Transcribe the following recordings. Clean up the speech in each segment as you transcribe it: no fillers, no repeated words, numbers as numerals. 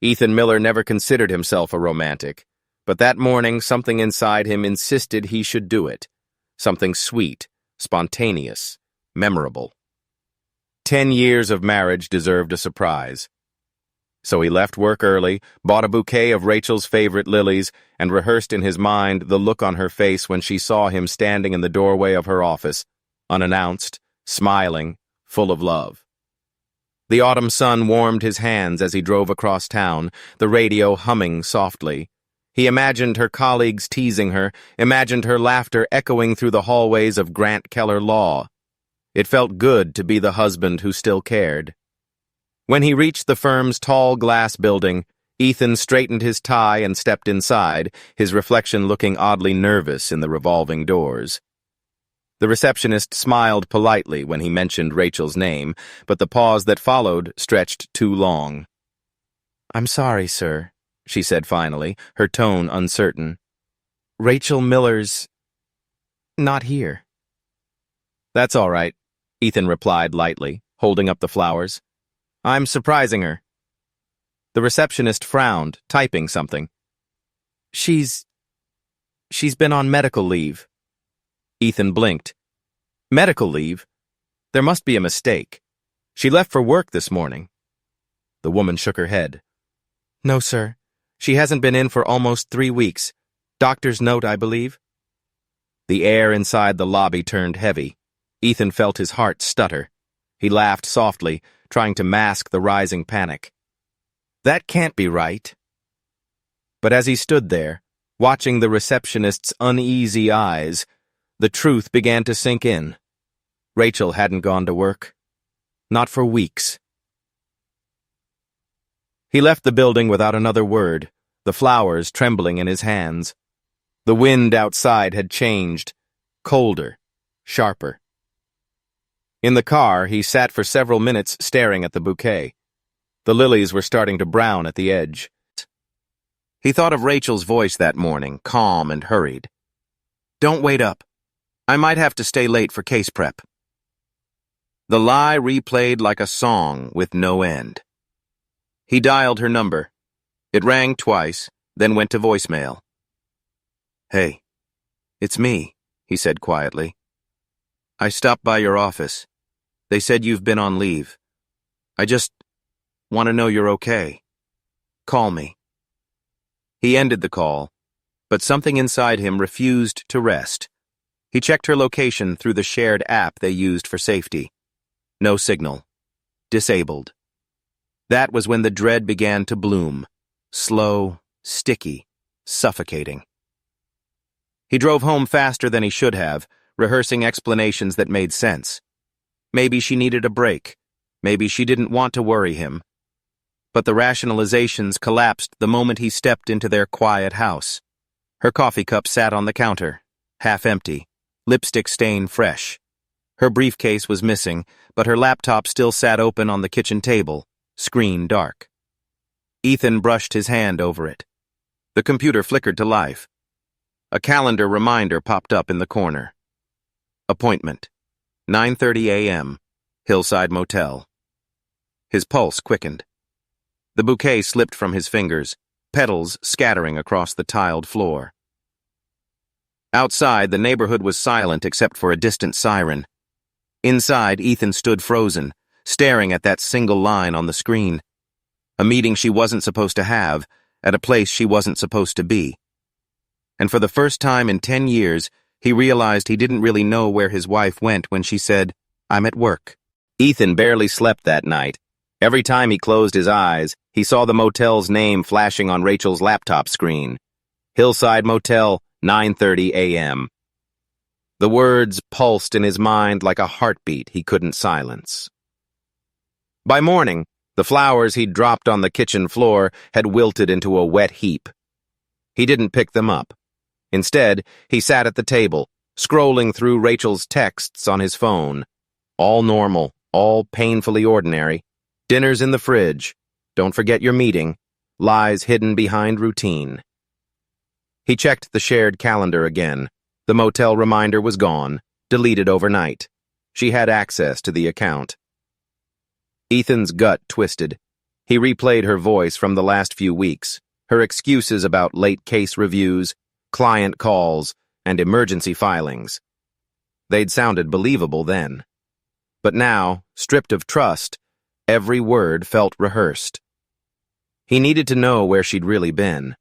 Ethan Miller never considered himself a romantic, but that morning something inside him insisted he should do it. Something sweet, spontaneous, memorable. 10 years of marriage deserved a surprise. So he left work early, bought a bouquet of Rachel's favorite lilies, and rehearsed in his mind the look on her face when she saw him standing in the doorway of her office, unannounced, smiling, full of love. The autumn sun warmed his hands as he drove across town, the radio humming softly. He imagined her colleagues teasing her, imagined her laughter echoing through the hallways of Grant Keller Law. It felt good to be the husband who still cared. When he reached the firm's tall glass building, Ethan straightened his tie and stepped inside, his reflection looking oddly nervous in the revolving doors. The receptionist smiled politely when he mentioned Rachel's name, but the pause that followed stretched too long. "I'm sorry, sir," she said finally, her tone uncertain. "Rachel Miller's not here." "That's all right," Ethan replied lightly, holding up the flowers. "I'm surprising her." The receptionist frowned, typing something. She's been on medical leave." Ethan blinked. "Medical leave? There must be a mistake. She left for work this morning." The woman shook her head. "No, sir. She hasn't been in for almost 3 weeks. Doctor's note, I believe." The air inside the lobby turned heavy. Ethan felt his heart stutter. He laughed softly, trying to mask the rising panic. That can't be right. But as he stood there, watching the receptionist's uneasy eyes, the truth began to sink in. Rachel hadn't gone to work. Not for weeks. He left the building without another word, the flowers trembling in his hands. The wind outside had changed, colder, sharper. In the car, he sat for several minutes staring at the bouquet. The lilies were starting to brown at the edge. He thought of Rachel's voice that morning, calm and hurried. "Don't wait up. I might have to stay late for case prep." The lie replayed like a song with no end. He dialed her number. It rang twice, then went to voicemail. "Hey, it's me," he said quietly. "I stopped by your office. They said you've been on leave. I just want to know you're okay. Call me." He ended the call, but something inside him refused to rest. He checked her location through the shared app they used for safety. No signal. Disabled. That was when the dread began to bloom. Slow, sticky, suffocating. He drove home faster than he should have, rehearsing explanations that made sense. Maybe she needed a break. Maybe she didn't want to worry him. But the rationalizations collapsed the moment he stepped into their quiet house. Her coffee cup sat on the counter, half empty, lipstick stain fresh. Her briefcase was missing, but her laptop still sat open on the kitchen table, screen dark. Ethan brushed his hand over it. The computer flickered to life. A calendar reminder popped up in the corner. Appointment. 9:30 a.m., Hillside Motel. His pulse quickened. The bouquet slipped from his fingers, petals scattering across the tiled floor. Outside, the neighborhood was silent except for a distant siren. Inside, Ethan stood frozen, staring at that single line on the screen. A meeting she wasn't supposed to have, at a place she wasn't supposed to be. And for the first time in 10 years, he realized he didn't really know where his wife went when she said, "I'm at work." Ethan barely slept that night. Every time he closed his eyes, he saw the motel's name flashing on Rachel's laptop screen. Hillside Motel, 9:30 a.m. The words pulsed in his mind like a heartbeat he couldn't silence. By morning, the flowers he'd dropped on the kitchen floor had wilted into a wet heap. He didn't pick them up. Instead, he sat at the table, scrolling through Rachel's texts on his phone. All normal, all painfully ordinary. Dinner's in the fridge. Don't forget your meeting. Lies hidden behind routine. He checked the shared calendar again. The motel reminder was gone, deleted overnight. She had access to the account. Ethan's gut twisted. He replayed her voice from the last few weeks, her excuses about late case reviews, client calls, and emergency filings. They'd sounded believable then. But now, stripped of trust, every word felt rehearsed. He needed to know where she'd really been.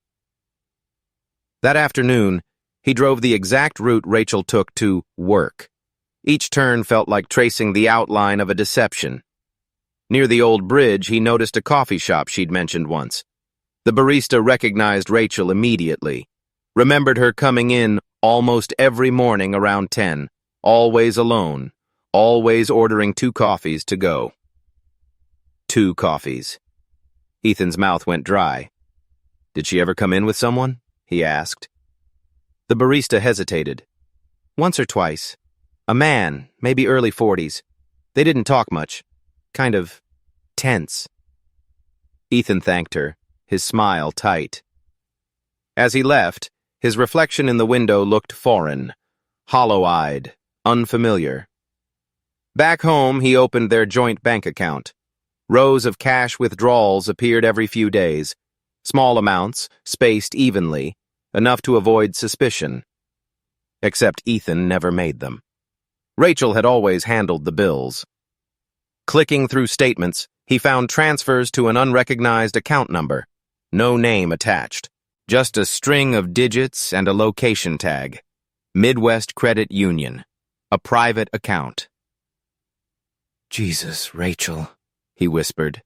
That afternoon, he drove the exact route Rachel took to work. Each turn felt like tracing the outline of a deception. Near the old bridge, he noticed a coffee shop she'd mentioned once. The barista recognized Rachel immediately, remembered her coming in almost every morning around 10, always alone, always ordering 2 coffees to go. 2 coffees. Ethan's mouth went dry. Did she ever come in with someone? He asked. The barista hesitated. Once or twice. A man, maybe early 40s. They didn't talk much. Kind of tense. Ethan thanked her, his smile tight. As he left, his reflection in the window looked foreign, hollow-eyed, unfamiliar. Back home, he opened their joint bank account. Rows of cash withdrawals appeared every few days, small amounts, spaced evenly, enough to avoid suspicion. Except Ethan never made them. Rachel had always handled the bills. Clicking through statements, he found transfers to an unrecognized account number. No name attached. Just a string of digits and a location tag. Midwest Credit Union. A private account. Jesus, Rachel, he whispered.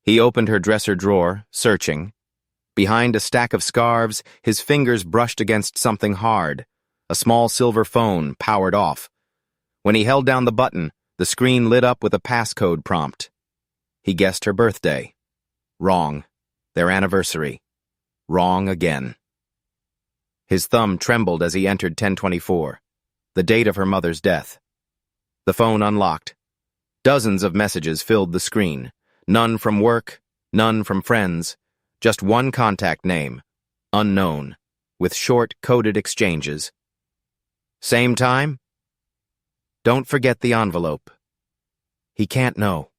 He opened her dresser drawer, searching. Behind a stack of scarves, his fingers brushed against something hard. A small silver phone powered off. When he held down the button, the screen lit up with a passcode prompt. He guessed her birthday. Wrong. Their anniversary. Wrong again. His thumb trembled as he entered 1024, the date of her mother's death. The phone unlocked. Dozens of messages filled the screen. None from work, none from friends. Just one contact name, unknown, with short, coded exchanges. Same time? Don't forget the envelope. He can't know.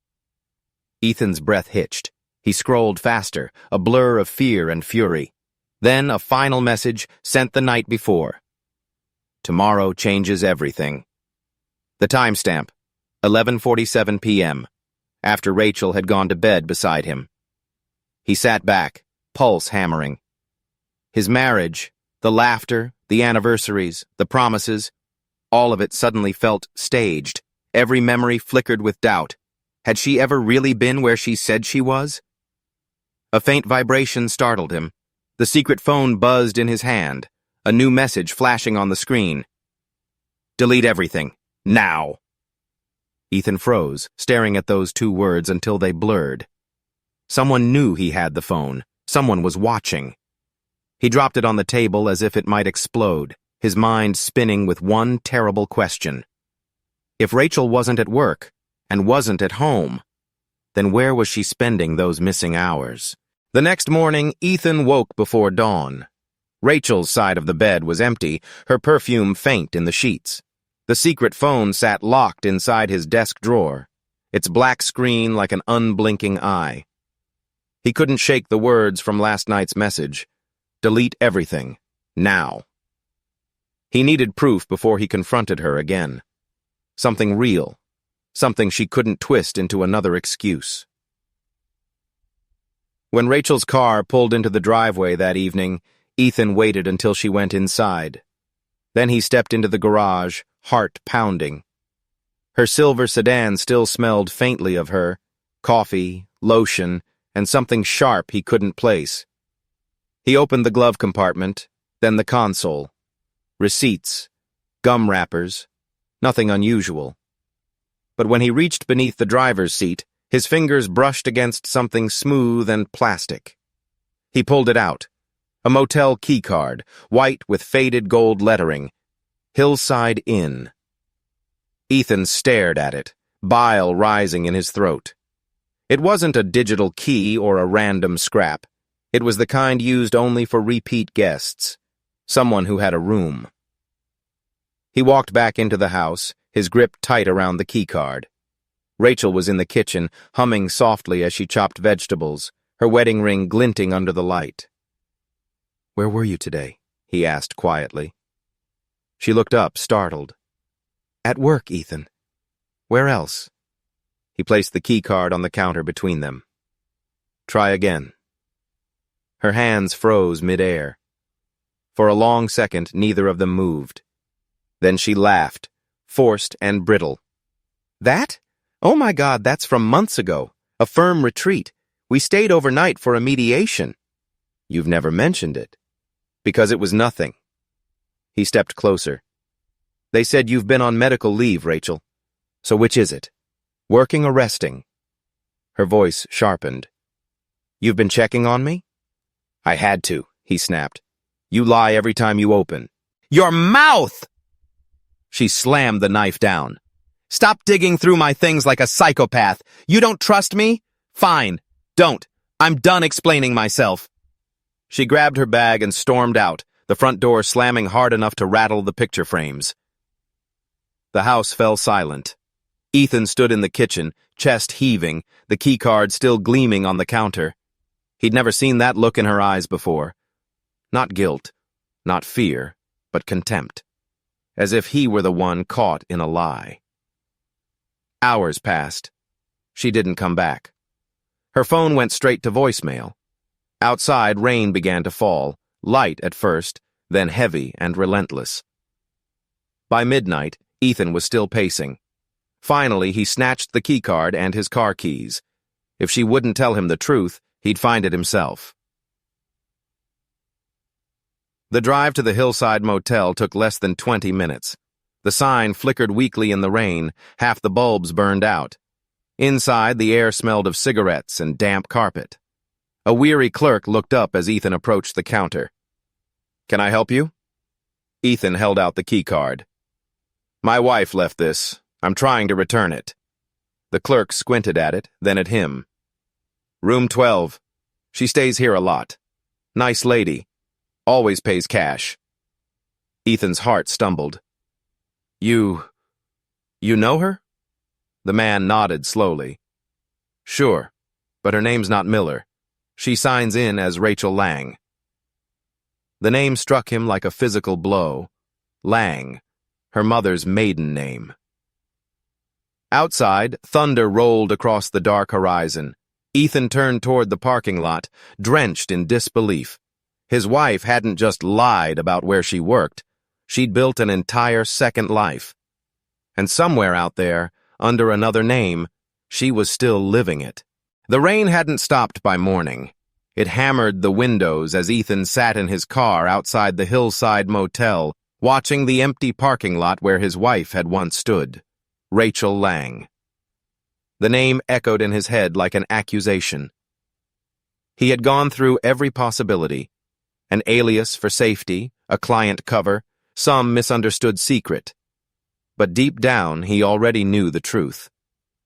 Ethan's breath hitched. He scrolled faster, a blur of fear and fury. Then a final message sent the night before. Tomorrow changes everything. The timestamp, 11:47 p.m., after Rachel had gone to bed beside him. He sat back, pulse hammering. His marriage, the laughter, the anniversaries, the promises, all of it suddenly felt staged. Every memory flickered with doubt. Had she ever really been where she said she was? A faint vibration startled him. The secret phone buzzed in his hand, a new message flashing on the screen. Delete everything, now. Ethan froze, staring at those 2 words until they blurred. Someone knew he had the phone. Someone was watching. He dropped it on the table as if it might explode, his mind spinning with one terrible question. If Rachel wasn't at work, and wasn't at home, then where was she spending those missing hours? The next morning, Ethan woke before dawn. Rachel's side of the bed was empty, her perfume faint in the sheets. The secret phone sat locked inside his desk drawer, its black screen like an unblinking eye. He couldn't shake the words from last night's message. Delete everything, now. He needed proof before he confronted her again. Something real. Something she couldn't twist into another excuse. When Rachel's car pulled into the driveway that evening, Ethan waited until she went inside. Then he stepped into the garage, heart pounding. Her silver sedan still smelled faintly of her, coffee, lotion, and something sharp he couldn't place. He opened the glove compartment, then the console. Receipts, gum wrappers, nothing unusual. But when he reached beneath the driver's seat, his fingers brushed against something smooth and plastic. He pulled it out. A motel keycard, white with faded gold lettering. Hillside Inn. Ethan stared at it, bile rising in his throat. It wasn't a digital key or a random scrap. It was the kind used only for repeat guests, someone who had a room. He walked back into the house, his grip tight around the keycard. Rachel was in the kitchen, humming softly as she chopped vegetables, her wedding ring glinting under the light. "Where were you today?" he asked quietly. She looked up, startled. "At work, Ethan. Where else?" He placed the key card on the counter between them. "Try again." Her hands froze mid-air. For a long second, neither of them moved. Then she laughed, forced and brittle. "That? Oh my God, that's from months ago. A firm retreat. We stayed overnight for a mediation." "You've never mentioned it." "Because it was nothing." He stepped closer. "They said you've been on medical leave, Rachel. So which is it? Working or resting?" Her voice sharpened. "You've been checking on me?" "I had to," he snapped. "You lie every time you open." "Your mouth!" She slammed the knife down. "Stop digging through my things like a psychopath. You don't trust me? Fine. Don't. I'm done explaining myself." She grabbed her bag and stormed out, the front door slamming hard enough to rattle the picture frames. The house fell silent. Ethan stood in the kitchen, chest heaving, the keycard still gleaming on the counter. He'd never seen that look in her eyes before. Not guilt, not fear, but contempt. As if he were the one caught in a lie. Hours passed. She didn't come back. Her phone went straight to voicemail. Outside, rain began to fall, light at first, then heavy and relentless. By midnight, Ethan was still pacing. Finally, he snatched the keycard and his car keys. If she wouldn't tell him the truth, he'd find it himself. The drive to the hillside motel took less than 20 minutes. The sign flickered weakly in the rain, half the bulbs burned out. Inside, the air smelled of cigarettes and damp carpet. A weary clerk looked up as Ethan approached the counter. "Can I help you?" Ethan held out the keycard. "My wife left this. I'm trying to return it." The clerk squinted at it, then at him. "Room 12. She stays here a lot. Nice lady. Always pays cash." Ethan's heart stumbled. You know her?" The man nodded slowly. "Sure, but her name's not Miller. She signs in as Rachel Lang." The name struck him like a physical blow. Lang, her mother's maiden name. Outside, thunder rolled across the dark horizon. Ethan turned toward the parking lot, drenched in disbelief. His wife hadn't just lied about where she worked. She'd built an entire second life. And somewhere out there, under another name, she was still living it. The rain hadn't stopped by morning. It hammered the windows as Ethan sat in his car outside the hillside motel, watching the empty parking lot where his wife had once stood. Rachel Lang. The name echoed in his head like an accusation. He had gone through every possibility. An alias for safety, a client cover, some misunderstood secret. But deep down, he already knew the truth.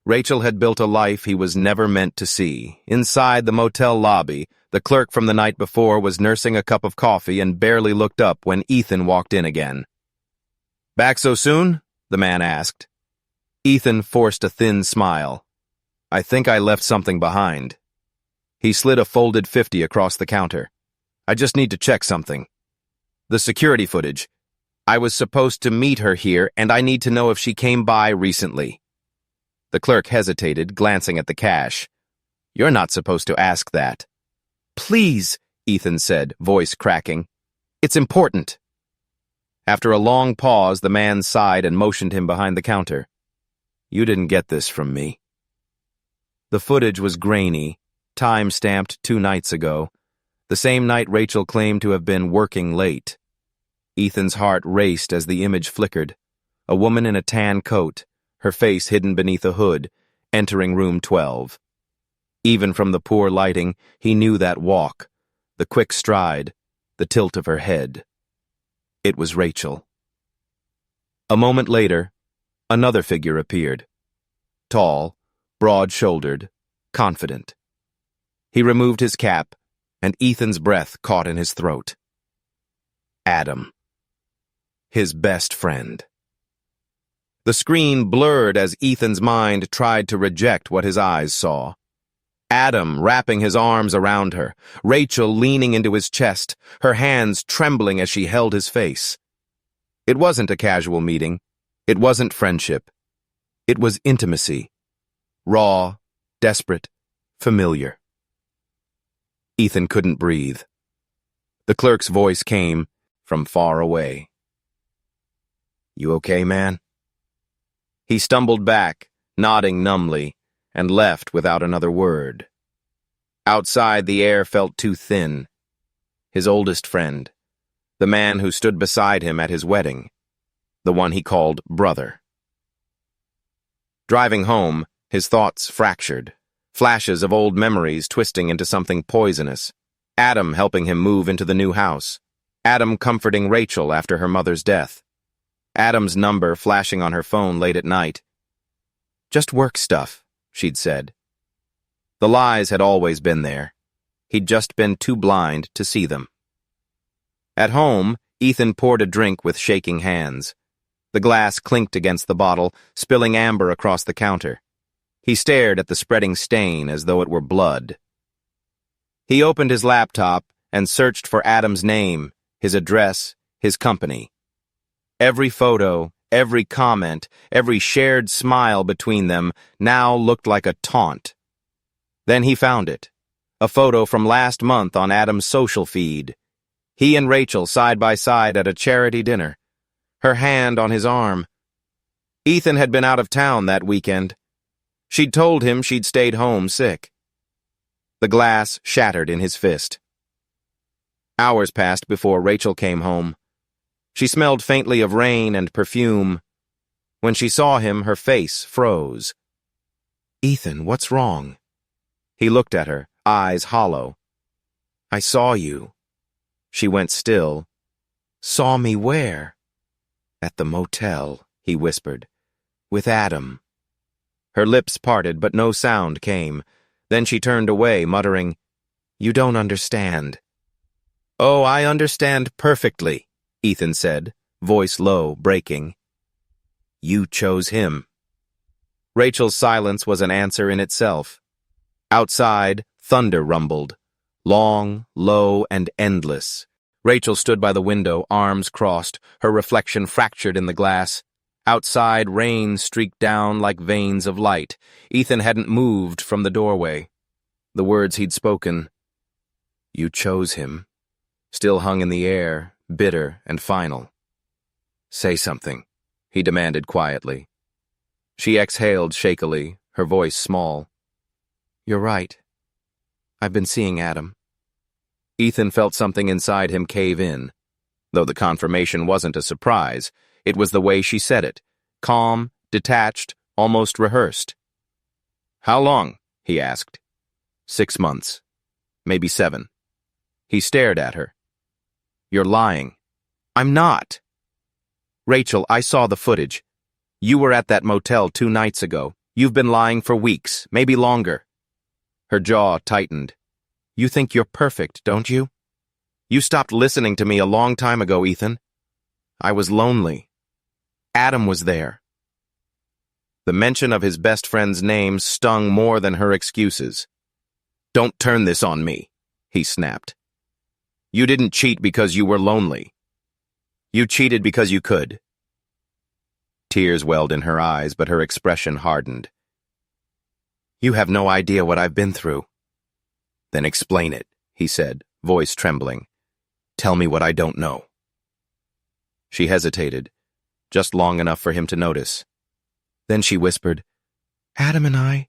Rachel had built a life he was never meant to see. Inside the motel lobby, the clerk from the night before was nursing a cup of coffee and barely looked up when Ethan walked in again. "Back so soon?" the man asked. Ethan forced a thin smile. "I think I left something behind." He slid a folded 50 across the counter. "I just need to check something. The security footage. I was supposed to meet her here, and I need to know if she came by recently." The clerk hesitated, glancing at the cash. "You're not supposed to ask that." "Please," Ethan said, voice cracking. "It's important." After a long pause, the man sighed and motioned him behind the counter. "You didn't get this from me." The footage was grainy, time-stamped 2 nights ago, the same night Rachel claimed to have been working late. Ethan's heart raced as the image flickered. A woman in a tan coat, her face hidden beneath a hood, entering room 12. Even from the poor lighting, he knew that walk, the quick stride, the tilt of her head. It was Rachel. A moment later, another figure appeared. Tall, broad-shouldered, confident. He removed his cap, and Ethan's breath caught in his throat. Adam. His best friend. The screen blurred as Ethan's mind tried to reject what his eyes saw. Adam wrapping his arms around her, Rachel leaning into his chest, her hands trembling as she held his face. It wasn't a casual meeting. It wasn't friendship. It was intimacy. Raw, desperate, familiar. Ethan couldn't breathe. The clerk's voice came from far away. "You okay, man?" He stumbled back, nodding numbly, and left without another word. Outside, the air felt too thin. His oldest friend, the man who stood beside him at his wedding, the one he called brother. Driving home, his thoughts fractured, flashes of old memories twisting into something poisonous. Adam helping him move into the new house. Adam comforting Rachel after her mother's death. Adam's number flashing on her phone late at night. Just work stuff, she'd said. The lies had always been there. He'd just been too blind to see them. At home, Ethan poured a drink with shaking hands. The glass clinked against the bottle, spilling amber across the counter. He stared at the spreading stain as though it were blood. He opened his laptop and searched for Adam's name, his address, his company. Every photo, every comment, every shared smile between them now looked like a taunt. Then he found it, a photo from last month on Adam's social feed. He and Rachel side by side at a charity dinner, her hand on his arm. Ethan had been out of town that weekend. She'd told him she'd stayed home sick. The glass shattered in his fist. Hours passed before Rachel came home. She smelled faintly of rain and perfume. When she saw him, her face froze. "Ethan, what's wrong?" He looked at her, eyes hollow. "I saw you." She went still. "Saw me where?" "At the motel," he whispered. "With Adam." Her lips parted, but no sound came. Then she turned away, muttering, "You don't understand." "Oh, I understand perfectly," Ethan said, voice low, breaking. "You chose him." Rachel's silence was an answer in itself. Outside, thunder rumbled, long, low, and endless. Rachel stood by the window, arms crossed, her reflection fractured in the glass. Outside, rain streaked down like veins of light. Ethan hadn't moved from the doorway. The words he'd spoken, "You chose him," still hung in the air, bitter and final. "Say something," he demanded quietly. She exhaled shakily, her voice small. "You're right. I've been seeing Adam." Ethan felt something inside him cave in. Though the confirmation wasn't a surprise, it was the way she said it, calm, detached, almost rehearsed. "How long?" he asked. 6 months. Maybe 7. He stared at her. "You're lying." "I'm not." "Rachel, I saw the footage. You were at that motel 2 nights ago. You've been lying for weeks, maybe longer." Her jaw tightened. "You think you're perfect, don't you? You stopped listening to me a long time ago, Ethan. I was lonely. Adam was there." The mention of his best friend's name stung more than her excuses. "Don't turn this on me," he snapped. "You didn't cheat because you were lonely. You cheated because you could." Tears welled in her eyes, but her expression hardened. "You have no idea what I've been through." "Then explain it," he said, voice trembling. "Tell me what I don't know." She hesitated, just long enough for him to notice. Then she whispered, "Adam and I,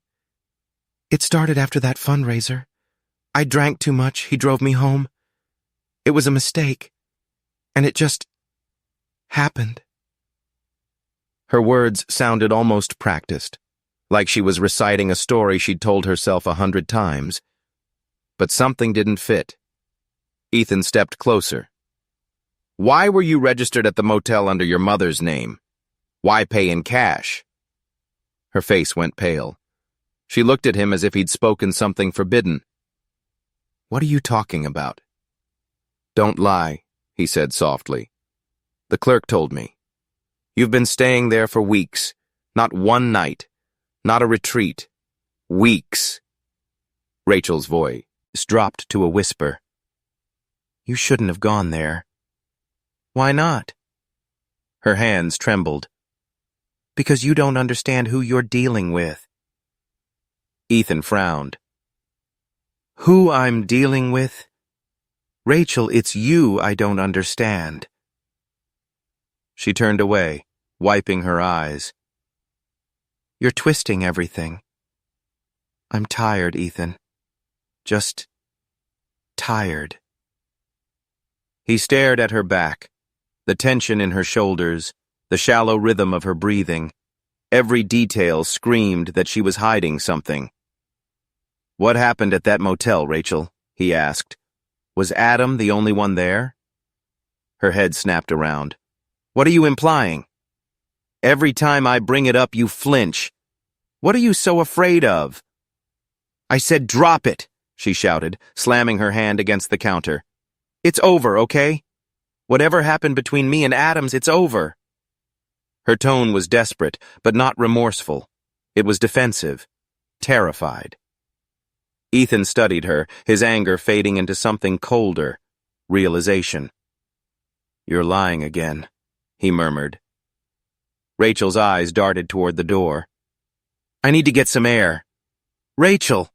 it started after that fundraiser. I drank too much, he drove me home. It was a mistake, and it just happened." Her words sounded almost practiced, like she was reciting a story she'd told herself 100 times. But something didn't fit. Ethan stepped closer. "Why were you registered at the motel under your mother's name? Why pay in cash?" Her face went pale. She looked at him as if he'd spoken something forbidden. "What are you talking about?" "Don't lie," he said softly. "The clerk told me. You've been staying there for weeks. Not one night. Not a retreat. Weeks. Rachel's voice dropped to a whisper. You shouldn't have gone there. Why not? Her hands trembled. Because you don't understand who you're dealing with. Ethan frowned. Who I'm dealing with? Rachel, it's you I don't understand. She turned away, wiping her eyes. You're twisting everything. I'm tired, Ethan. Just tired. He stared at her back, the tension in her shoulders, the shallow rhythm of her breathing. Every detail screamed that she was hiding something. What happened at that motel, Rachel? He asked. Was Adam the only one there? Her head snapped around. What are you implying? Every time I bring it up, you flinch. What are you so afraid of? I said drop it, she shouted, slamming her hand against the counter. It's over, okay? Whatever happened between me and Adams, it's over. Her tone was desperate, but not remorseful. It was defensive, terrified. Ethan studied her, his anger fading into something colder, realization. You're lying again, he murmured. Rachel's eyes darted toward the door. I need to get some air. Rachel!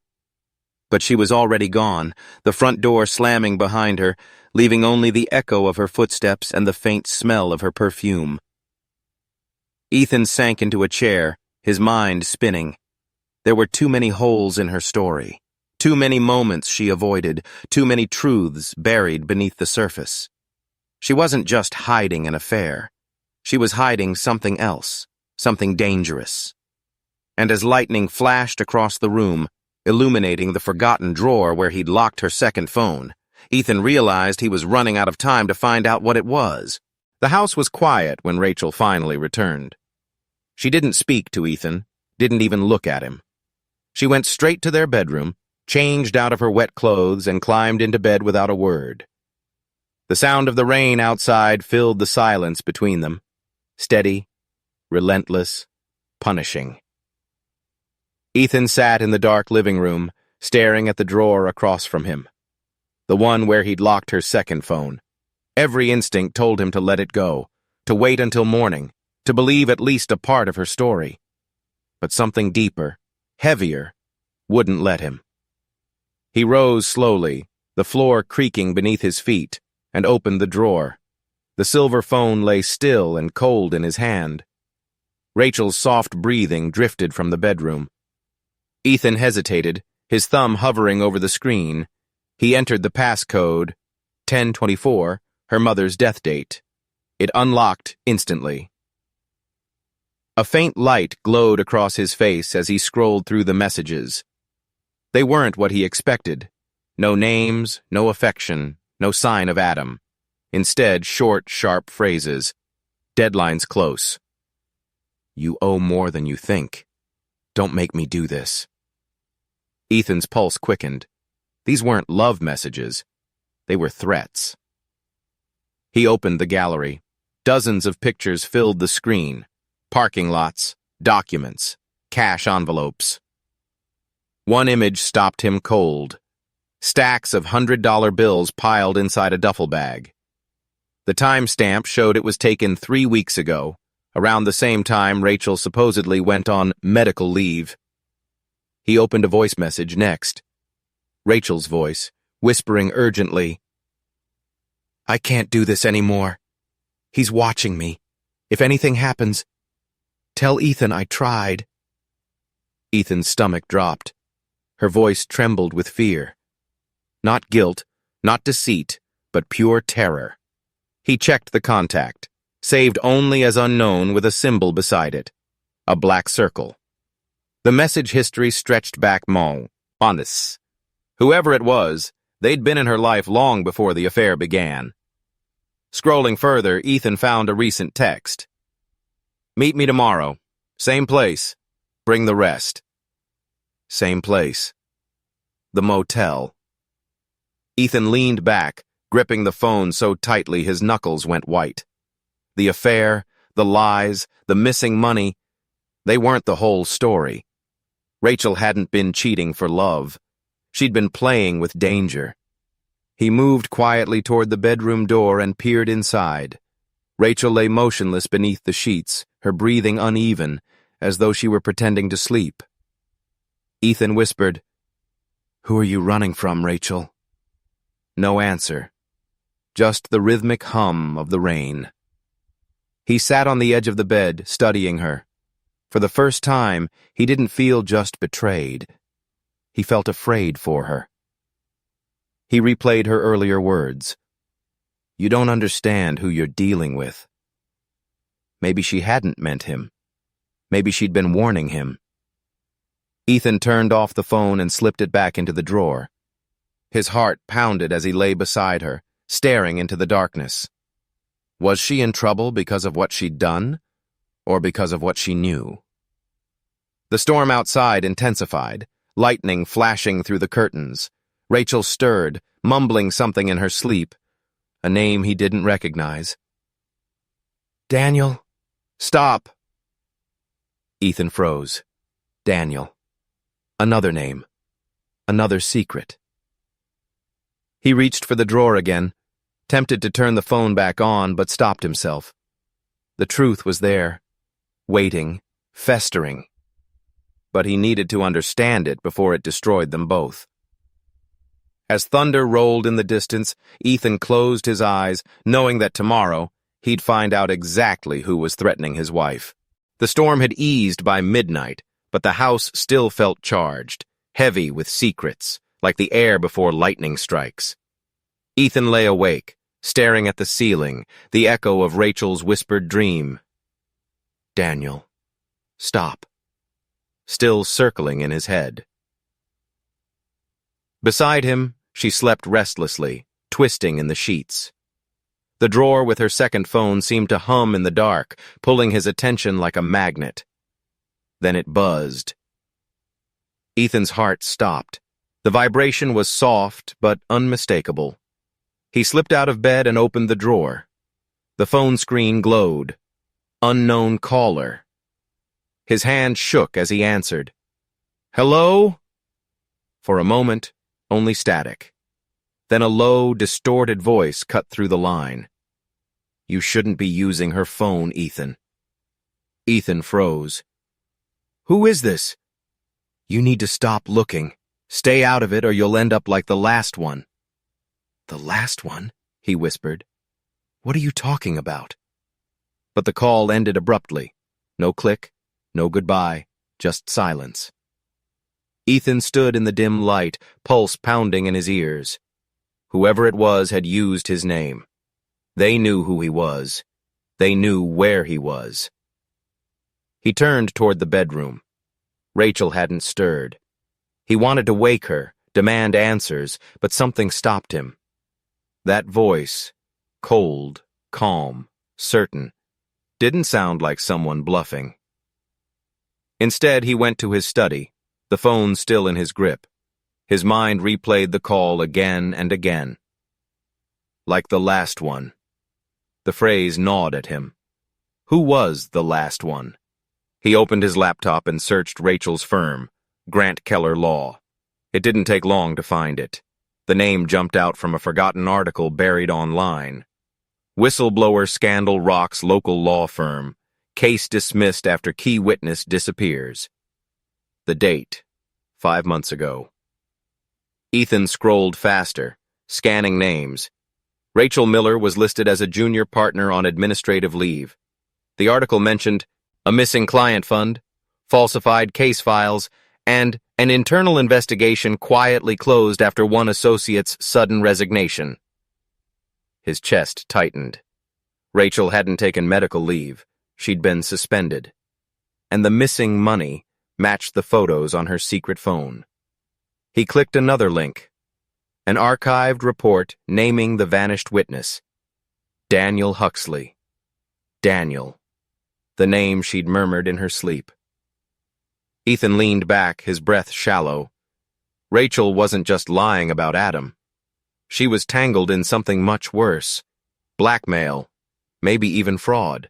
But she was already gone, the front door slamming behind her, leaving only the echo of her footsteps and the faint smell of her perfume. Ethan sank into a chair, his mind spinning. There were too many holes in her story. Too many moments she avoided, too many truths buried beneath the surface. She wasn't just hiding an affair. She was hiding something else, something dangerous. And as lightning flashed across the room, illuminating the forgotten drawer where he'd locked her second phone, Ethan realized he was running out of time to find out what it was. The house was quiet when Rachel finally returned. She didn't speak to Ethan, didn't even look at him. She went straight to their bedroom, changed out of her wet clothes, and climbed into bed without a word. The sound of the rain outside filled the silence between them, steady, relentless, punishing. Ethan sat in the dark living room, staring at the drawer across from him, the one where he'd locked her second phone. Every instinct told him to let it go, to wait until morning, to believe at least a part of her story. But something deeper, heavier, wouldn't let him. He rose slowly, the floor creaking beneath his feet, and opened the drawer. The silver phone lay still and cold in his hand. Rachel's soft breathing drifted from the bedroom. Ethan hesitated, his thumb hovering over the screen. He entered the passcode, 1024, her mother's death date. It unlocked instantly. A faint light glowed across his face as he scrolled through the messages. They weren't what he expected. No names, no affection, no sign of Adam. Instead, short, sharp phrases. Deadlines close. You owe more than you think. Don't make me do this. Ethan's pulse quickened. These weren't love messages. They were threats. He opened the gallery. Dozens of pictures filled the screen. Parking lots, documents, cash envelopes. One image stopped him cold. Stacks of $100 bills piled inside a duffel bag. The timestamp showed it was taken 3 weeks ago, around the same time Rachel supposedly went on medical leave. He opened a voice message next. Rachel's voice, whispering urgently, I can't do this anymore. He's watching me. If anything happens, tell Ethan I tried. Ethan's stomach dropped. Her voice trembled with fear. Not guilt, not deceit, but pure terror. He checked the contact, saved only as unknown with a symbol beside it, a black circle. The message history stretched back months. Whoever it was, they'd been in her life long before the affair began. Scrolling further, Ethan found a recent text. Meet me tomorrow. Same place. Bring the rest. Same place. The motel. Ethan leaned back, gripping the phone so tightly his knuckles went white. The affair, The lies, the missing money, they weren't the whole story. Rachel hadn't been cheating for love. She'd been playing with danger. He moved quietly toward the bedroom door and peered inside. Rachel lay motionless beneath the sheets, her breathing uneven, as though she were pretending to sleep. Ethan whispered, "Who are you running from, Rachel?" No answer. Just the rhythmic hum of the rain. He sat on the edge of the bed, studying her. For the first time, he didn't feel just betrayed. He felt afraid for her. He replayed her earlier words. "You don't understand who you're dealing with." Maybe she hadn't meant him. Maybe she'd been warning him. Ethan turned off the phone and slipped it back into the drawer. His heart pounded as he lay beside her, staring into the darkness. Was she in trouble because of what she'd done, or because of what she knew? The storm outside intensified, lightning flashing through the curtains. Rachel stirred, mumbling something in her sleep, a name he didn't recognize. "Daniel, stop!" Ethan froze. Daniel. Another name. Another secret. He reached for the drawer again, tempted to turn the phone back on, but stopped himself. The truth was there, waiting, festering. But he needed to understand it before it destroyed them both. As thunder rolled in the distance, Ethan closed his eyes, knowing that tomorrow he'd find out exactly who was threatening his wife. The storm had eased by midnight, but the house still felt charged, heavy with secrets, like the air before lightning strikes. Ethan lay awake, staring at the ceiling, the echo of Rachel's whispered dream. "Daniel, stop," still circling in his head. Beside him, she slept restlessly, twisting in the sheets. The drawer with her second phone seemed to hum in the dark, pulling his attention like a magnet. Then it buzzed. Ethan's heart stopped. The vibration was soft but unmistakable. He slipped out of bed and opened the drawer. The phone screen glowed. Unknown caller. His hand shook as he answered. "Hello?" For a moment, only static. Then a low, distorted voice cut through the line. "You shouldn't be using her phone, Ethan." Ethan froze. "Who is this?" "You need to stop looking. Stay out of it or you'll end up like the last one." "The last one?" he whispered. "What are you talking about?" But the call ended abruptly. No click, no goodbye, just silence. Ethan stood in the dim light, pulse pounding in his ears. Whoever it was had used his name. They knew who he was. They knew where he was. He turned toward the bedroom. Rachel hadn't stirred. He wanted to wake her, demand answers, but something stopped him. That voice, cold, calm, certain, didn't sound like someone bluffing. Instead, he went to his study, the phone still in his grip. His mind replayed the call again and again. Like the last one. The phrase gnawed at him. Who was the last one? He opened his laptop and searched Rachel's firm, Grant Keller Law. It didn't take long to find it. The name jumped out from a forgotten article buried online. Whistleblower scandal rocks local law firm. Case dismissed after key witness disappears. The date, 5 months ago. Ethan scrolled faster, scanning names. Rachel Miller was listed as a junior partner on administrative leave. The article mentioned a missing client fund, falsified case files, and an internal investigation quietly closed after one associate's sudden resignation. His chest tightened. Rachel hadn't taken medical leave. She'd been suspended. And the missing money matched the photos on her secret phone. He clicked another link. An archived report naming the vanished witness. Daniel Huxley. Daniel. The name she'd murmured in her sleep. Ethan leaned back, his breath shallow. Rachel wasn't just lying about Adam. She was tangled in something much worse. Blackmail. Maybe even fraud.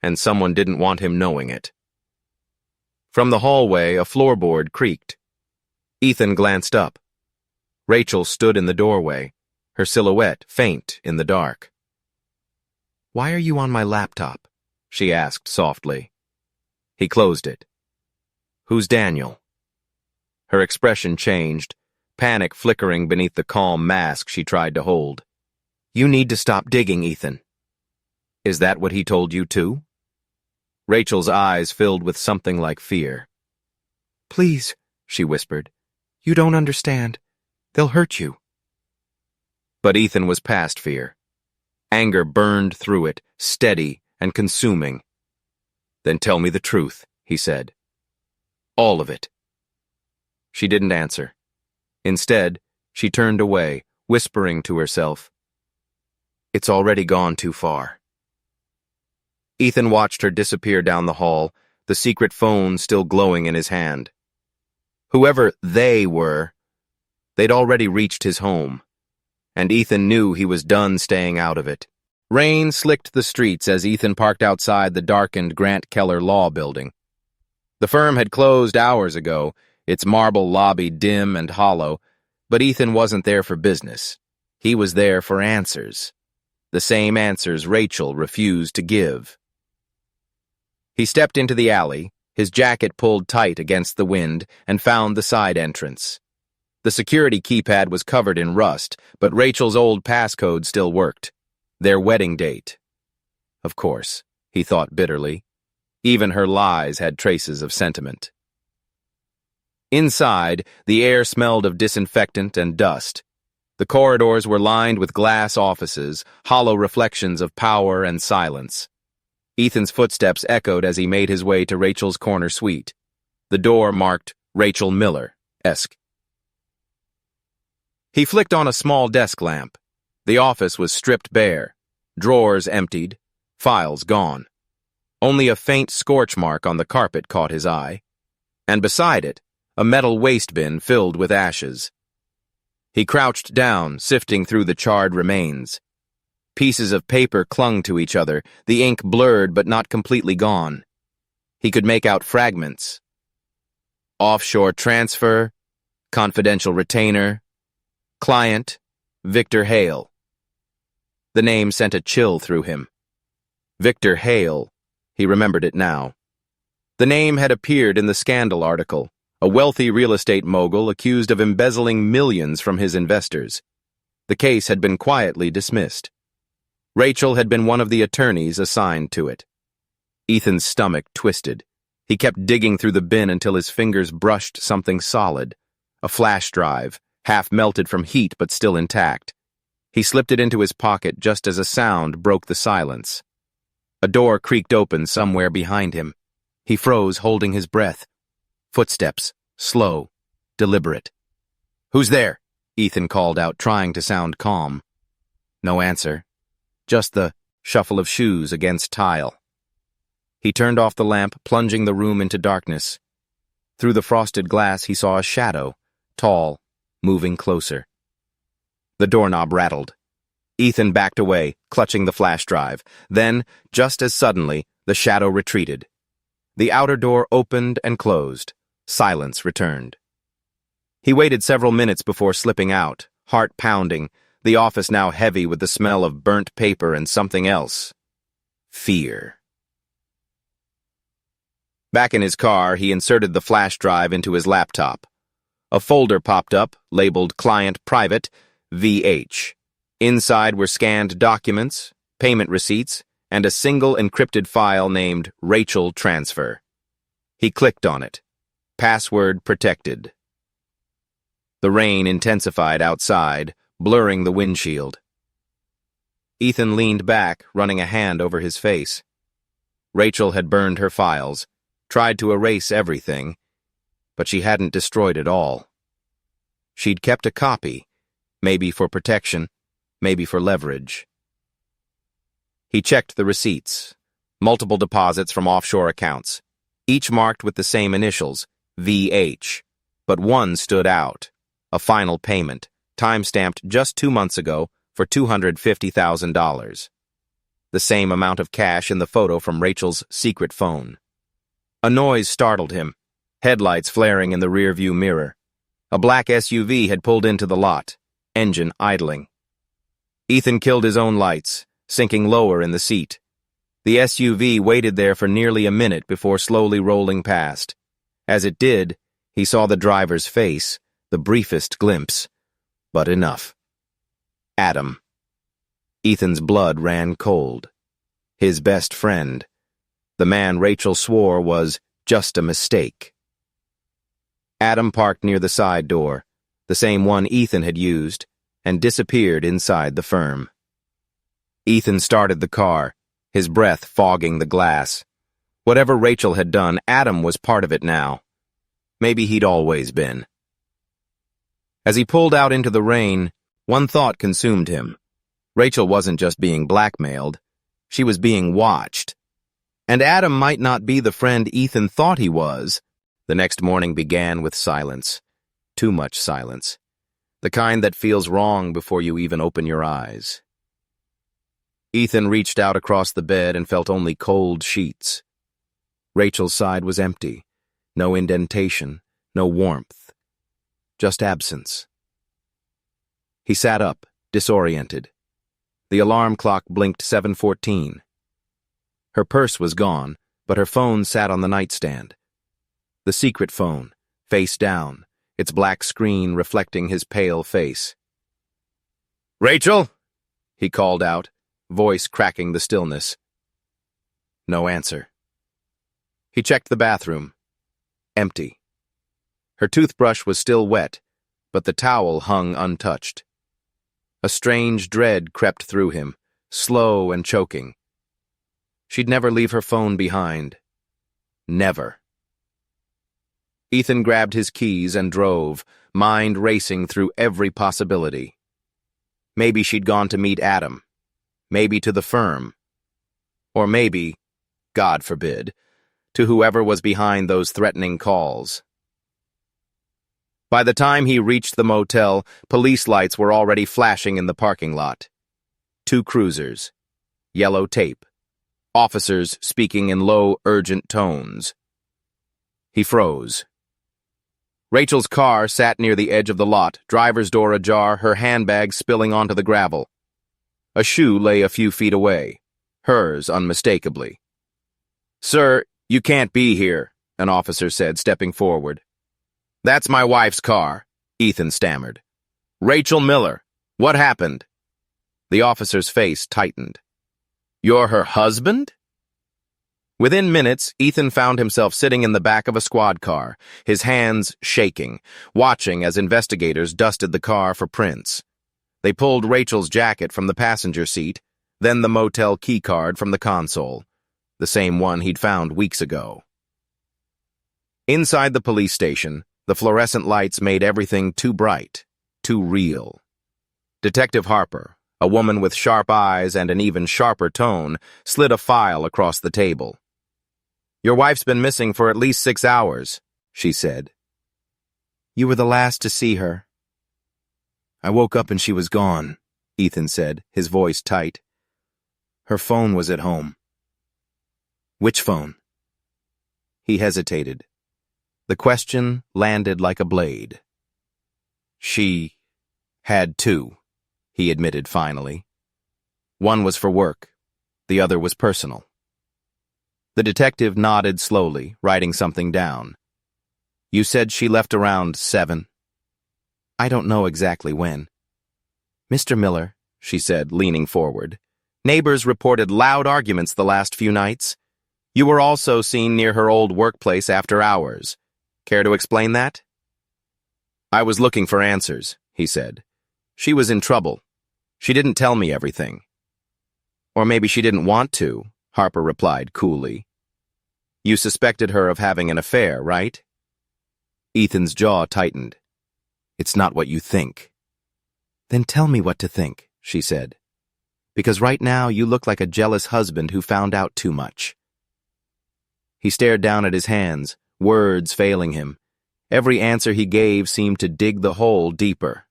and someone didn't want him knowing it. From the hallway, a floorboard creaked. Ethan glanced up. Rachel stood in the doorway, her silhouette faint in the dark. "Why are you on my laptop?" she asked softly. He closed it. "Who's Daniel?" Her expression changed, panic flickering beneath the calm mask she tried to hold. "You need to stop digging, Ethan." "Is that what he told you too?" Rachel's eyes filled with something like fear. "Please," she whispered. "You don't understand. They'll hurt you." But Ethan was past fear. Anger burned through it, steady and consuming. "Then tell me the truth," he said. "All of it." She didn't answer. Instead, she turned away, whispering to herself, "It's already gone too far." Ethan watched her disappear down the hall, the secret phone still glowing in his hand. Whoever they were, they'd already reached his home, and Ethan knew he was done staying out of it. Rain slicked the streets as Ethan parked outside the darkened Grant Keller Law Building. The firm had closed hours ago, its marble lobby dim and hollow, but Ethan wasn't there for business. He was there for answers. The same answers Rachel refused to give. He stepped into the alley, his jacket pulled tight against the wind, and found the side entrance. The security keypad was covered in rust, but Rachel's old passcode still worked. Their wedding date. Of course, he thought bitterly. Even her lies had traces of sentiment. Inside, the air smelled of disinfectant and dust. The corridors were lined with glass offices, hollow reflections of power and silence. Ethan's footsteps echoed as he made his way to Rachel's corner suite. The door marked Rachel Miller-esque. He flicked on a small desk lamp. The office was stripped bare, drawers emptied, files gone. Only a faint scorch mark on the carpet caught his eye, and beside it, a metal waste bin filled with ashes. He crouched down, sifting through the charred remains. Pieces of paper clung to each other, the ink blurred but not completely gone. He could make out fragments. Offshore transfer, confidential retainer, client, Victor Hale. The name sent a chill through him. Victor Hale, he remembered it now. The name had appeared in the scandal article, a wealthy real estate mogul accused of embezzling millions from his investors. The case had been quietly dismissed. Rachel had been one of the attorneys assigned to it. Ethan's stomach twisted. He kept digging through the bin until his fingers brushed something solid. A flash drive, half melted from heat but still intact. He slipped it into his pocket just as a sound broke the silence. A door creaked open somewhere behind him. He froze, holding his breath. Footsteps, slow, deliberate. "Who's there?" Ethan called out, trying to sound calm. No answer. Just the shuffle of shoes against tile. He turned off the lamp, plunging the room into darkness. Through the frosted glass, he saw a shadow, tall, moving closer. The doorknob rattled. Ethan backed away, clutching the flash drive. Then, just as suddenly, the shadow retreated. The outer door opened and closed. Silence returned. He waited several minutes before slipping out, heart pounding, the office now heavy with the smell of burnt paper and something else. Fear. Back in his car, he inserted the flash drive into his laptop. A folder popped up, labeled Client Private, VH. Inside were scanned documents, payment receipts, and a single encrypted file named Rachel Transfer. He clicked on it. Password protected. The rain intensified outside, blurring the windshield. Ethan leaned back, running a hand over his face. Rachel had burned her files, tried to erase everything, but she hadn't destroyed it all. She'd kept a copy, maybe for protection, maybe for leverage. He checked the receipts, multiple deposits from offshore accounts, each marked with the same initials, VH, but one stood out, a final payment, time-stamped just 2 months ago for $250,000. the same amount of cash in the photo from Rachel's secret phone. A noise startled him, headlights flaring in the rearview mirror. A black SUV had pulled into the lot, engine idling. Ethan killed his own lights, sinking lower in the seat. The SUV waited there for nearly a minute before slowly rolling past. As it did, he saw the driver's face, the briefest glimpse, but enough. Adam. Ethan's blood ran cold. His best friend. The man Rachel swore was just a mistake. Adam parked near the side door, the same one Ethan had used, and disappeared inside the firm. Ethan started the car, his breath fogging the glass. Whatever Rachel had done, Adam was part of it now. Maybe he'd always been. As he pulled out into the rain, one thought consumed him. Rachel wasn't just being blackmailed, she was being watched. And Adam might not be the friend Ethan thought he was. The next morning began with silence. Too much silence. The kind that feels wrong before you even open your eyes. Ethan reached out across the bed and felt only cold sheets. Rachel's side was empty. No indentation, no warmth. Just absence. He sat up, disoriented. The alarm clock blinked 7:14. Her purse was gone, but her phone sat on the nightstand. The secret phone, face down, its black screen reflecting his pale face. "Rachel?" he called out, voice cracking the stillness. No answer. He checked the bathroom. Empty. Her toothbrush was still wet, but the towel hung untouched. A strange dread crept through him, slow and choking. She'd never leave her phone behind. Never. Ethan grabbed his keys and drove, mind racing through every possibility. Maybe she'd gone to meet Adam. Maybe to the firm. Or maybe, God forbid, to whoever was behind those threatening calls. By the time he reached the motel, police lights were already flashing in the parking lot. 2 cruisers. Yellow tape. Officers speaking in low, urgent tones. He froze. Rachel's car sat near the edge of the lot, driver's door ajar, her handbag spilling onto the gravel. A shoe lay a few feet away, hers unmistakably. "Sir, you can't be here," an officer said, stepping forward. "That's my wife's car," Ethan stammered. "Rachel Miller, what happened?" The officer's face tightened. "You're her husband?" Within minutes, Ethan found himself sitting in the back of a squad car, his hands shaking, watching as investigators dusted the car for prints. They pulled Rachel's jacket from the passenger seat, then the motel keycard from the console, the same one he'd found weeks ago. Inside the police station, the fluorescent lights made everything too bright, too real. Detective Harper, a woman with sharp eyes and an even sharper tone, slid a file across the table. "Your wife's been missing for at least 6 hours, she said. "You were the last to see her." "I woke up and she was gone," Ethan said, his voice tight. "Her phone was at home." "Which phone?" He hesitated. The question landed like a blade. "She had 2, he admitted finally. One was for work, the other was personal. The detective nodded slowly, writing something down. "You said she left around 7? "I don't know exactly when." "Mr. Miller," she said, leaning forward, "neighbors reported loud arguments the last few nights. You were also seen near her old workplace after hours. Care to explain that?" "I was looking for answers," he said. "She was in trouble. She didn't tell me everything." "Or maybe she didn't want to," Harper replied coolly. "You suspected her of having an affair, right?" Ethan's jaw tightened. "It's not what you think." "Then tell me what to think," she said. "Because right now you look like a jealous husband who found out too much." He stared down at his hands, words failing him. Every answer he gave seemed to dig the hole deeper.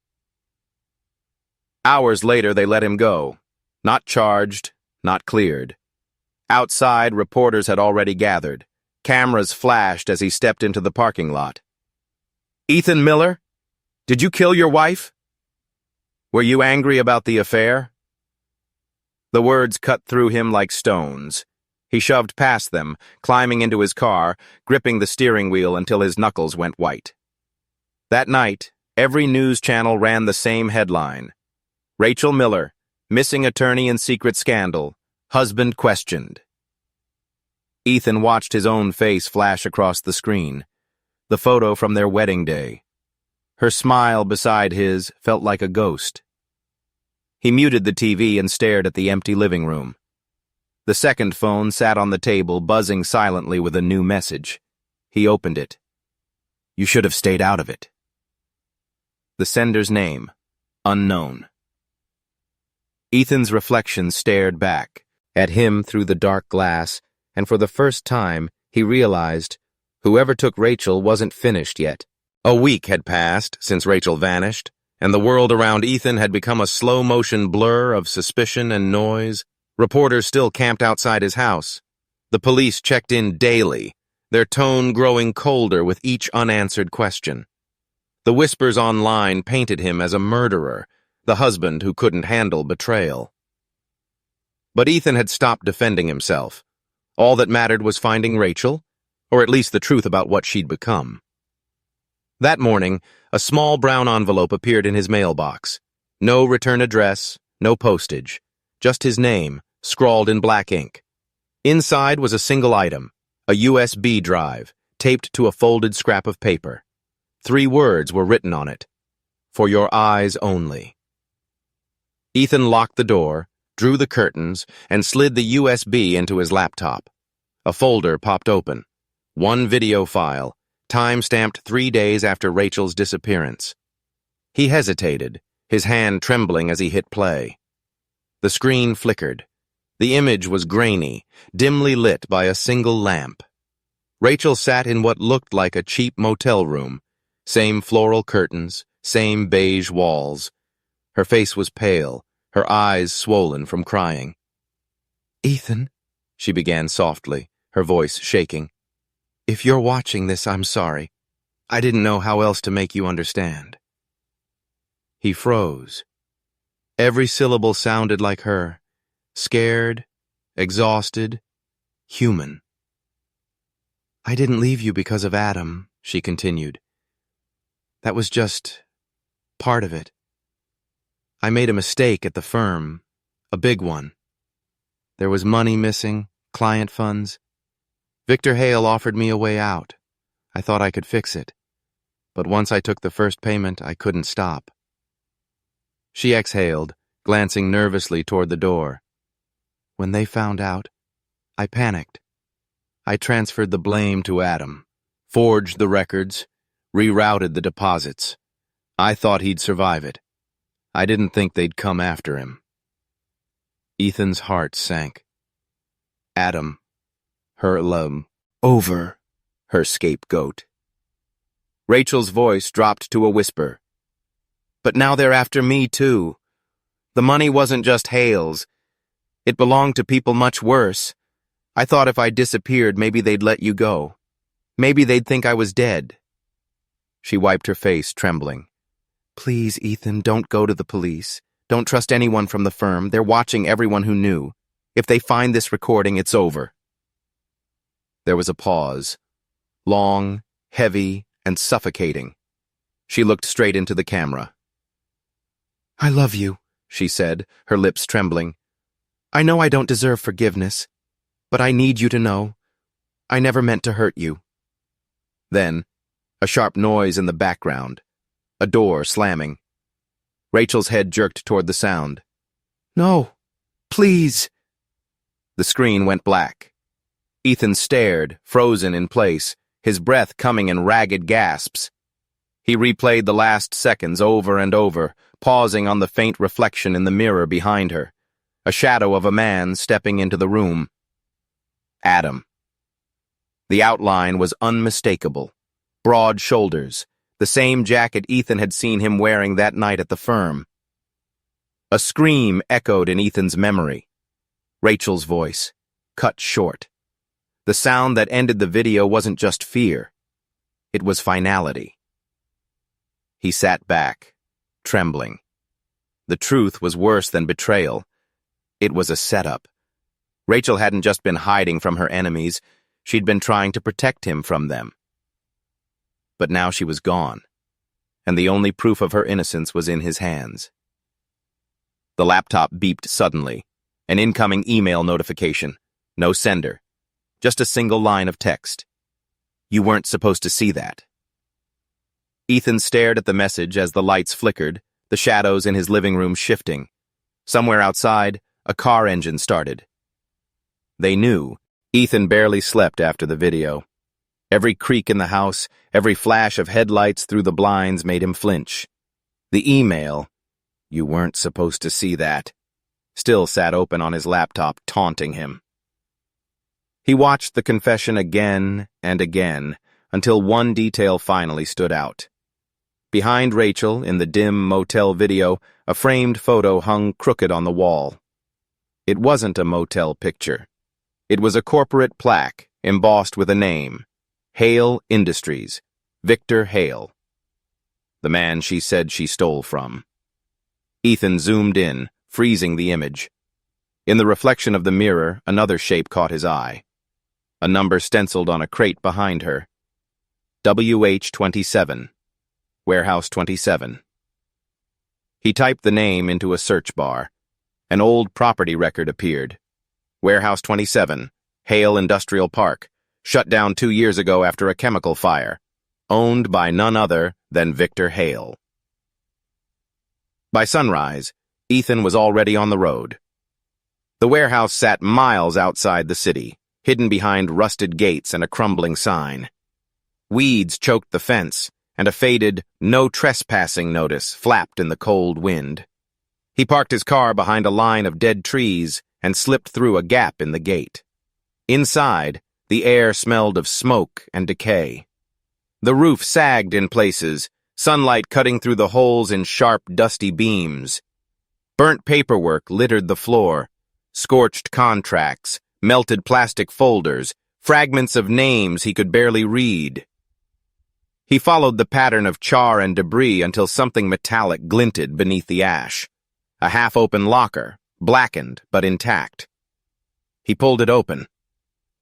Hours later, they let him go. Not charged, not cleared. Outside, reporters had already gathered. Cameras flashed as he stepped into the parking lot. "Ethan Miller? Did you kill your wife? Were you angry about the affair?" The words cut through him like stones. He shoved past them, climbing into his car, gripping the steering wheel until his knuckles went white. That night, every news channel ran the same headline. Rachel Miller, missing attorney in secret scandal, husband questioned. Ethan watched his own face flash across the screen, the photo from their wedding day. Her smile beside his felt like a ghost. He muted the TV and stared at the empty living room. The second phone sat on the table, buzzing silently with a new message. He opened it. "You should have stayed out of it." The sender's name, unknown. Ethan's reflection stared back at him through the dark glass, and for the first time, he realized whoever took Rachel wasn't finished yet. A week had passed since Rachel vanished, and the world around Ethan had become a slow-motion blur of suspicion and noise. Reporters still camped outside his house. The police checked in daily, their tone growing colder with each unanswered question. The whispers online painted him as a murderer, the husband who couldn't handle betrayal. But Ethan had stopped defending himself. All that mattered was finding Rachel, or at least the truth about what she'd become. That morning, a small brown envelope appeared in his mailbox. No return address, no postage, just his name, scrawled in black ink. Inside was a single item, a USB drive, taped to a folded scrap of paper. 3 words were written on it: "For your eyes only." Ethan locked the door, drew the curtains, and slid the USB into his laptop. A folder popped open. One video file, time-stamped 3 days after Rachel's disappearance. He hesitated, his hand trembling as he hit play. The screen flickered. The image was grainy, dimly lit by a single lamp. Rachel sat in what looked like a cheap motel room. Same floral curtains, same beige walls. Her face was pale, her eyes swollen from crying. "Ethan," she began softly, her voice shaking. "If you're watching this, I'm sorry. I didn't know how else to make you understand." He froze. Every syllable sounded like her. Scared, exhausted, human. "I didn't leave you because of Adam," she continued. "That was just part of it. I made a mistake at the firm, a big one. There was money missing, client funds. Victor Hale offered me a way out. I thought I could fix it. But once I took the first payment, I couldn't stop." She exhaled, glancing nervously toward the door. "When they found out, I panicked. I transferred the blame to Adam, forged the records, rerouted the deposits. I thought he'd survive it. I didn't think they'd come after him." Ethan's heart sank. Adam, her over, her scapegoat. Rachel's voice dropped to a whisper. "But now they're after me, too. The money wasn't just Hale's. It belonged to people much worse. I thought if I disappeared, maybe they'd let you go. Maybe they'd think I was dead." She wiped her face, trembling. "Please, Ethan, don't go to the police. Don't trust anyone from the firm. They're watching everyone who knew. If they find this recording, it's over." There was a pause. Long, heavy, and suffocating. She looked straight into the camera. "I love you," she said, her lips trembling. "I know I don't deserve forgiveness, but I need you to know. I never meant to hurt you." Then, a sharp noise in the background. A door slamming. Rachel's head jerked toward the sound. "No, please." The screen went black. Ethan stared, frozen in place, his breath coming in ragged gasps. He replayed the last seconds over and over, pausing on the faint reflection in the mirror behind her, a shadow of a man stepping into the room. Adam. The outline was unmistakable. Broad shoulders, the same jacket Ethan had seen him wearing that night at the firm. A scream echoed in Ethan's memory. Rachel's voice, cut short. The sound that ended the video wasn't just fear. It was finality. He sat back, trembling. The truth was worse than betrayal. It was a setup. Rachel hadn't just been hiding from her enemies, she'd been trying to protect him from them. But now she was gone, and the only proof of her innocence was in his hands. The laptop beeped suddenly. An incoming email notification. No sender. Just a single line of text. You weren't supposed to see that. Ethan stared at the message as the lights flickered, the shadows in his living room shifting. Somewhere outside, a car engine started. They knew. Ethan barely slept after the video. Every creak in the house, every flash of headlights through the blinds made him flinch. The email, "You weren't supposed to see that," still sat open on his laptop, taunting him. He watched the confession again and again, until one detail finally stood out. Behind Rachel, in the dim motel video, a framed photo hung crooked on the wall. It wasn't a motel picture. It was a corporate plaque, embossed with a name. Hale Industries. Victor Hale. The man she said she stole from. Ethan zoomed in, freezing the image. In the reflection of the mirror, another shape caught his eye. A number stenciled on a crate behind her. WH27. Warehouse 27. He typed the name into a search bar. An old property record appeared. Warehouse 27, Hale Industrial Park, shut down 2 years ago after a chemical fire. Owned by none other than Victor Hale. By sunrise, Ethan was already on the road. The warehouse sat miles outside the city, hidden behind rusted gates and a crumbling sign. Weeds choked the fence, and a faded "No Trespassing" notice flapped in the cold wind. He parked his car behind a line of dead trees and slipped through a gap in the gate. Inside, the air smelled of smoke and decay. The roof sagged in places, sunlight cutting through the holes in sharp, dusty beams. Burnt paperwork littered the floor, scorched contracts, melted plastic folders, fragments of names he could barely read. He followed the pattern of char and debris until something metallic glinted beneath the ash. A half-open locker, blackened but intact. He pulled it open.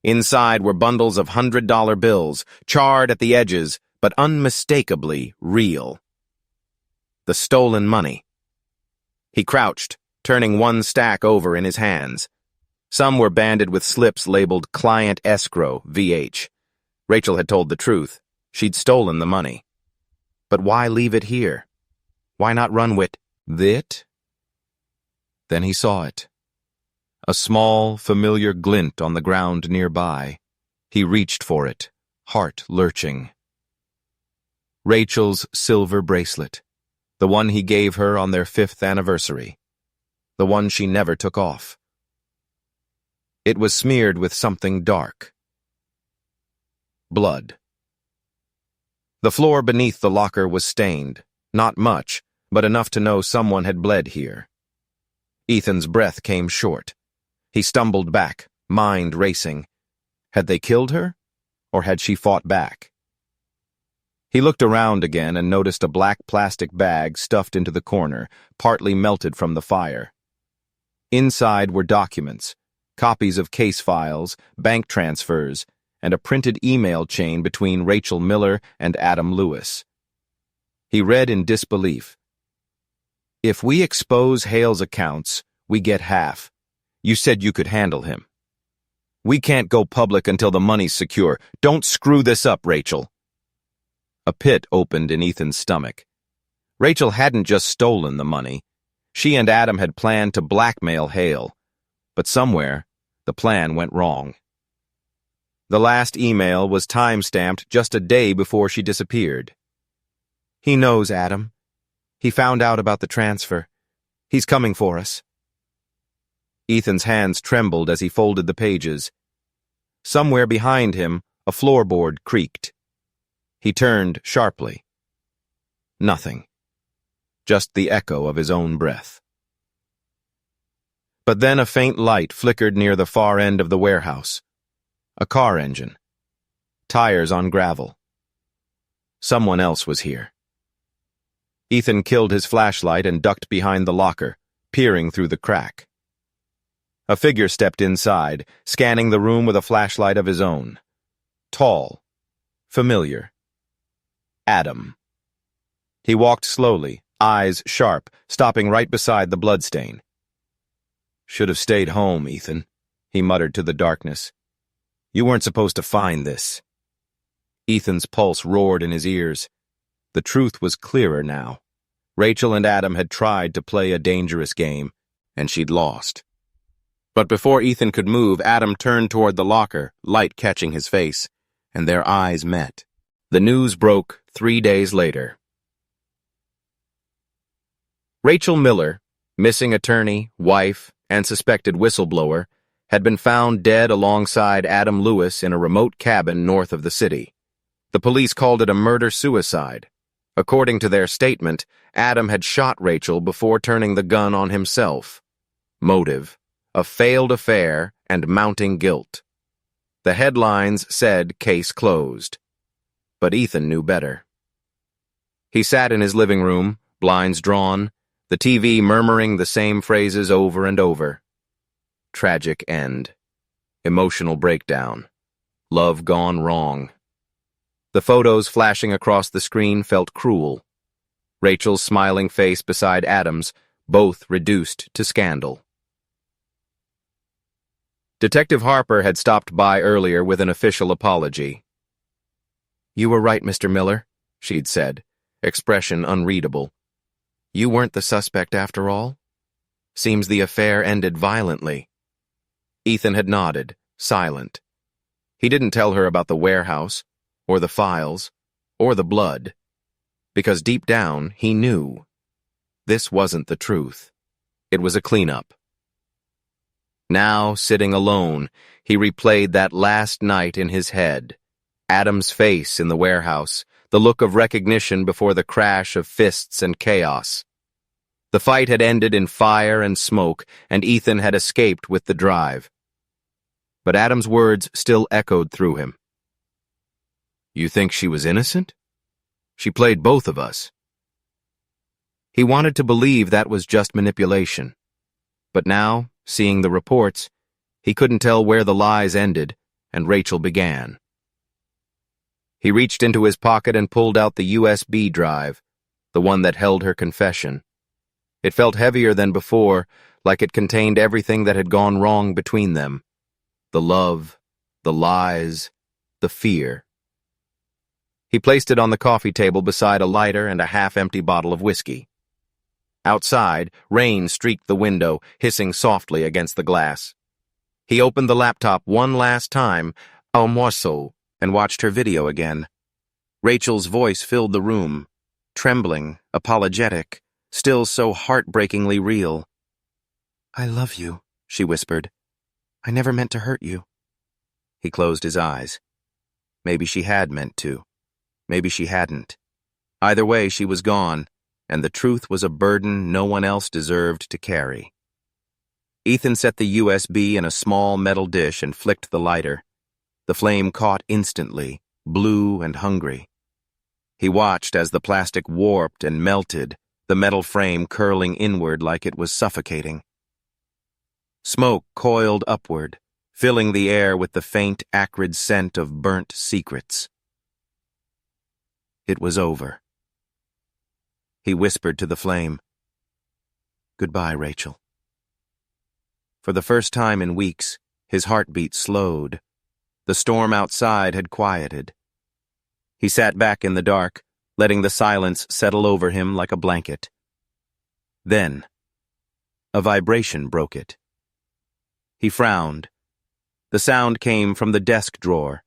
Inside were bundles of $100 bills, charred at the edges, but unmistakably real. The stolen money. He crouched, turning one stack over in his hands. Some were banded with slips labeled Client Escrow, VH. Rachel had told the truth. She'd stolen the money. But why leave it here? Why not run with it? Then he saw it. A small, familiar glint on the ground nearby. He reached for it, heart lurching. Rachel's silver bracelet. The one he gave her on their 5th anniversary. The one she never took off. It was smeared with something dark. Blood. The floor beneath the locker was stained. Not much, but enough to know someone had bled here. Ethan's breath came short. He stumbled back, mind racing. Had they killed her, or had she fought back? He looked around again and noticed a black plastic bag stuffed into the corner, partly melted from the fire. Inside were documents, copies of case files, bank transfers, and a printed email chain between Rachel Miller and Adam Lewis. He read in disbelief. "If we expose Hale's accounts, we get half. You said you could handle him. We can't go public until the money's secure. Don't screw this up, Rachel." A pit opened in Ethan's stomach. Rachel hadn't just stolen the money. She and Adam had planned to blackmail Hale. But somewhere, the plan went wrong. The last email was time-stamped just a day before she disappeared. "He knows, Adam. He found out about the transfer. He's coming for us." Ethan's hands trembled as he folded the pages. Somewhere behind him, a floorboard creaked. He turned sharply. Nothing. Just the echo of his own breath. But then a faint light flickered near the far end of the warehouse. A car engine. Tires on gravel. Someone else was here. Ethan killed his flashlight and ducked behind the locker, peering through the crack. A figure stepped inside, scanning the room with a flashlight of his own. Tall. Familiar. Adam. He walked slowly, eyes sharp, stopping right beside the bloodstain. "Should have stayed home, Ethan," he muttered to the darkness. "You weren't supposed to find this." Ethan's pulse roared in his ears. The truth was clearer now. Rachel and Adam had tried to play a dangerous game, and she'd lost. But before Ethan could move, Adam turned toward the locker, light catching his face, and their eyes met. The news broke 3 days later. Rachel Miller, missing attorney, wife, and suspected whistleblower, had been found dead alongside Adam Lewis in a remote cabin north of the city. The police called it a murder-suicide. According to their statement, Adam had shot Rachel before turning the gun on himself. Motive: a failed affair and mounting guilt. The headlines said case closed. But Ethan knew better. He sat in his living room, blinds drawn, the TV murmuring the same phrases over and over. Tragic end. Emotional breakdown. Love gone wrong. The photos flashing across the screen felt cruel. Rachel's smiling face beside Adam's, both reduced to scandal. Detective Harper had stopped by earlier with an official apology. "You were right, Mr. Miller," she'd said, expression unreadable. "You weren't the suspect after all? Seems the affair ended violently." Ethan had nodded, silent. He didn't tell her about the warehouse, or the files, or the blood, because deep down he knew. This wasn't the truth. It was a cleanup. Now, sitting alone, he replayed that last night in his head. Adam's face in the warehouse, the look of recognition before the crash of fists and chaos. The fight had ended in fire and smoke, and Ethan had escaped with the drive. But Adam's words still echoed through him. "You think she was innocent? She played both of us." He wanted to believe that was just manipulation. But now, seeing the reports, he couldn't tell where the lies ended and Rachel began. He reached into his pocket and pulled out the USB drive, the one that held her confession. It felt heavier than before, like it contained everything that had gone wrong between them. The love, the lies, the fear. He placed it on the coffee table beside a lighter and a half-empty bottle of whiskey. Outside, rain streaked the window, hissing softly against the glass. He opened the laptop one last time, un morceau, and watched her video again. Rachel's voice filled the room, trembling, apologetic, still so heartbreakingly real. "I love you," she whispered. "I never meant to hurt you." He closed his eyes. Maybe she had meant to. Maybe she hadn't. Either way, she was gone, and the truth was a burden no one else deserved to carry. Ethan set the USB in a small metal dish and flicked the lighter. The flame caught instantly, blue and hungry. He watched as the plastic warped and melted, the metal frame curling inward like it was suffocating. Smoke coiled upward, filling the air with the faint, acrid scent of burnt secrets. It was over. He whispered to the flame, "Goodbye, Rachel." For the first time in weeks, his heartbeat slowed. The storm outside had quieted. He sat back in the dark, letting the silence settle over him like a blanket. Then, a vibration broke it. He frowned. The sound came from the desk drawer,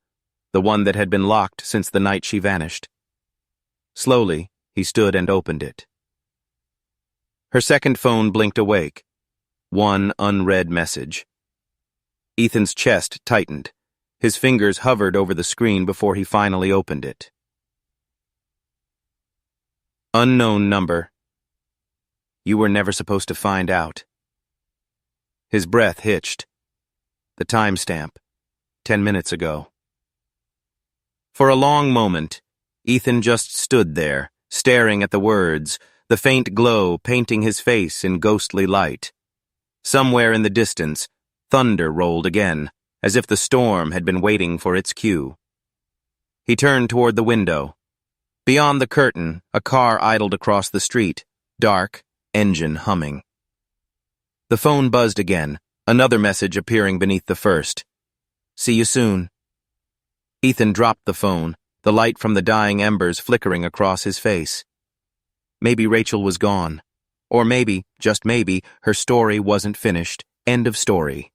the one that had been locked since the night she vanished. Slowly, he stood and opened it. Her second phone blinked awake. One unread message. Ethan's chest tightened. His fingers hovered over the screen before he finally opened it. Unknown number. You were never supposed to find out. His breath hitched. The timestamp. 10 minutes ago. For a long moment, Ethan just stood there, staring at the words, the faint glow painting his face in ghostly light. Somewhere in the distance, thunder rolled again, as if the storm had been waiting for its cue. He turned toward the window. Beyond the curtain, a car idled across the street, dark, engine humming. The phone buzzed again, another message appearing beneath the first. "See you soon." Ethan dropped the phone, the light from the dying embers flickering across his face. Maybe Rachel was gone. Or maybe, just maybe, her story wasn't finished. End of story.